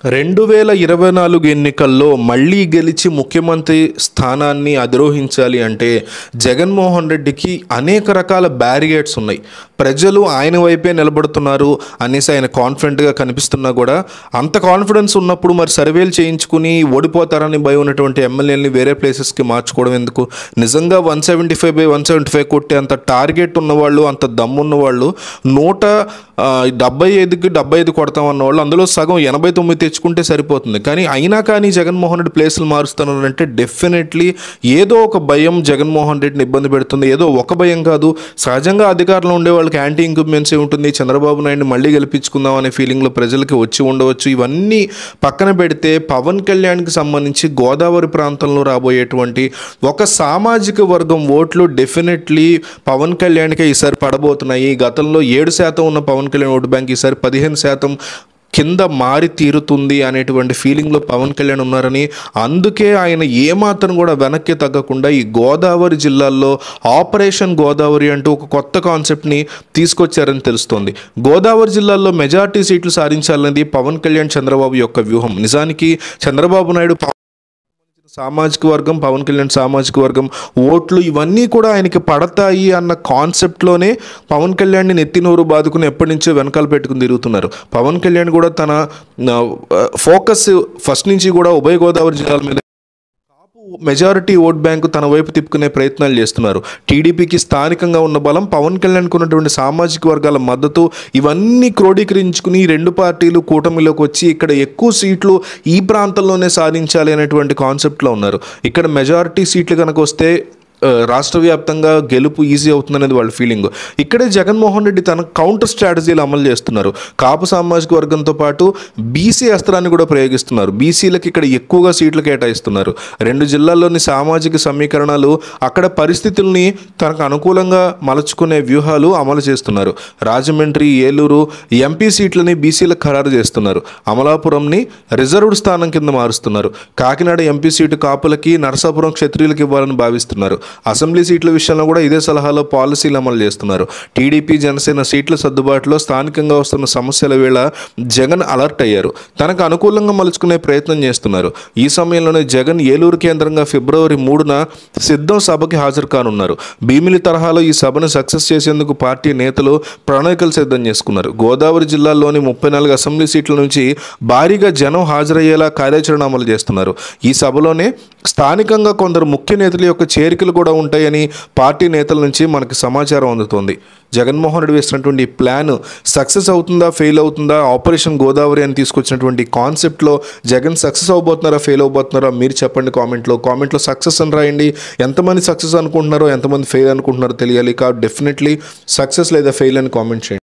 2024 ఎన్నికల్లో మళ్ళీ గెలిచి ముఖ్యమంత్రి స్థానాన్ని అధిరోహించాలి అంటే జగన్మోహన్ రెడ్డికి అనేక రకాల బ్యారిగేడ్స్ ఉన్నాయి. ప్రజలు ఆయన వైపే నిలబడుతున్నారు అనేసి ఆయన కాన్ఫిడెంట్గా కనిపిస్తున్నా కూడా అంత కాన్ఫిడెన్స్ ఉన్నప్పుడు మరి సర్వేలు చేయించుకుని ఓడిపోతారని భయం ఉన్నటువంటి ఎమ్మెల్యేలని వేరే ప్లేసెస్కి మార్చుకోవడం ఎందుకు? నిజంగా 175/175 కొట్టే అంత టార్గెట్ ఉన్నవాళ్ళు, అంత దమ్మున్నవాళ్ళు 175కి 75 కొడతామన్న వాళ్ళు అందులో సగం 89 తెచ్చుకుంటే సరిపోతుంది. కానీ జగన్మోహన్ రెడ్డి ప్లేసులు మారుస్తున్నారంటే డెఫినెట్లీ ఏదో ఒక భయం జగన్మోహన్ రెడ్డిని ఇబ్బంది పెడుతుంది. ఏదో ఒక భయం కాదు, సహజంగా అధికారంలో ఉండే వాళ్ళకి యాంటీ ఇంక్యుబెన్సీ ఉంటుంది. చంద్రబాబు నాయుడిని మళ్ళీ గెలిపించుకుందాం అనే ఫీలింగ్లో ప్రజలకి వచ్చి ఉండవచ్చు. ఇవన్నీ పక్కన పెడితే పవన్ కళ్యాణ్కి సంబంధించి గోదావరి ప్రాంతంలో రాబోయేటువంటి ఒక సామాజిక వర్గం ఓట్లు డెఫినెట్లీ పవన్ కళ్యాణ్కే ఈసారి పడబోతున్నాయి. గతంలో 7% ఉన్న పవన్ కళ్యాణ్ ఓటు బ్యాంక్ ఈసారి 15% కింద మారి తీరుతుంది అనేటువంటి ఫీలింగ్లో పవన్ కళ్యాణ్ ఉన్నారని, అందుకే ఆయన ఏమాత్రం కూడా వెనక్కి తగ్గకుండా ఈ గోదావరి జిల్లాల్లో ఆపరేషన్ గోదావరి అంటూ ఒక కొత్త కాన్సెప్ట్ని తీసుకొచ్చారని తెలుస్తోంది. గోదావరి జిల్లాల్లో మెజారిటీ సీట్లు సాధించాలనేది పవన్ కళ్యాణ్ చంద్రబాబు యొక్క వ్యూహం. నిజానికి చంద్రబాబు నాయుడు సామాజిక వర్గం, పవన్ కళ్యాణ్ సామాజిక వర్గం ఓట్లు ఇవన్నీ కూడా ఆయనకి పడతాయి అన్న కాన్సెప్ట్లోనే పవన్ కళ్యాణ్ని నెత్తినోరు బాదుకుని ఎప్పటి నుంచో వెనకాల పెట్టుకుని తిరుగుతున్నారు. పవన్ కళ్యాణ్ కూడా తన ఫోకస్ ఫస్ట్ నుంచి కూడా ఉభయ గోదావరి జిల్లాల మీద మెజారిటీ ఓట్ బ్యాంకు తన వైపు తిప్పుకునే ప్రయత్నాలు చేస్తున్నారు. టీడీపీకి స్థానికంగా ఉన్న బలం, పవన్ కళ్యాణ్కు ఉన్నటువంటి సామాజిక వర్గాల మద్దతు ఇవన్నీ క్రోడీకరించుకుని రెండు పార్టీలు కూటమిలోకి వచ్చి ఇక్కడ ఎక్కువ సీట్లు ఈ ప్రాంతంలోనే సాధించాలి అనేటువంటి కాన్సెప్ట్లో ఉన్నారు. ఇక్కడ మెజారిటీ సీట్లు కనుక వస్తే రాష్ట్ర వ్యాప్తంగా గెలుపు ఈజీ అవుతుందనేది వాళ్ళ ఫీలింగ్. ఇక్కడే జగన్మోహన్ రెడ్డి తన కౌంటర్ స్ట్రాటజీలు అమలు చేస్తున్నారు. కాపు సామాజిక వర్గంతో పాటు బీసీ అస్త్రాన్ని కూడా ప్రయోగిస్తున్నారు. బీసీలకు ఇక్కడ ఎక్కువగా సీట్లు కేటాయిస్తున్నారు. రెండు జిల్లాల్లోని సామాజిక సమీకరణాలు, అక్కడ పరిస్థితుల్ని తనకు అనుకూలంగా మలుచుకునే వ్యూహాలు అమలు చేస్తున్నారు. రాజమండ్రి, ఏలూరు ఎంపీ సీట్లని బీసీలకు ఖరారు చేస్తున్నారు. అమలాపురంని రిజర్వ్డ్ స్థానం కింద మారుస్తున్నారు. కాకినాడ ఎంపీ సీటు కాపులకి, నరసాపురం క్షత్రియులకు ఇవ్వాలని భావిస్తున్నారు. అసెంబ్లీ సీట్ల విషయంలో కూడా ఇదే సలహాలో పాలసీలు అమలు చేస్తున్నారు. టీడీపీ, జనసేన సీట్ల సర్దుబాటులో స్థానికంగా వస్తున్న సమస్యల వేళ జగన్ అలర్ట్ అయ్యారు. తనకు అనుకూలంగా మలుచుకునే ప్రయత్నం చేస్తున్నారు. ఈ సమయంలోనే జగన్ ఏలూరు కేంద్రంగా ఫిబ్రవరి 3న సిద్ధం సభకి హాజరు కానున్నారు. భీమిలి తరహాలో ఈ సభను సక్సెస్ చేసేందుకు పార్టీ నేతలు ప్రణాళికలు సిద్ధం చేసుకున్నారు. గోదావరి జిల్లాలోని 34 అసెంబ్లీ సీట్ల నుంచి భారీగా జనం హాజరయ్యేలా కార్యాచరణ అమలు చేస్తున్నారు. ఈ సభలోనే స్థానికంగా కొందరు ముఖ్య నేతల యొక్క చేరికలు కూడా ఉంటాయని పార్టీ నేతల నుంచి మనకి సమాచారం అందుతోంది. జగన్మోహన్ రెడ్డి వేసినటువంటి ప్లాన్ సక్సెస్ అవుతుందా, ఫెయిల్ అవుతుందా? ఆపరేషన్ గోదావరి అని తీసుకొచ్చినటువంటి కాన్సెప్ట్లో జగన్ సక్సెస్ అవబోతున్నారా, ఫెయిల్ అవబోతున్నారా? మీరు చెప్పండి కామెంట్లో సక్సెస్ అని రాయండి. ఎంతమంది సక్సెస్ అనుకుంటున్నారో, ఎంతమంది ఫెయిల్ అనుకుంటున్నారో తెలియాలి. కాబట్టి డెఫినెట్లీ సక్సెస్ లేదా ఫెయిల్ అని కామెంట్ చేయండి.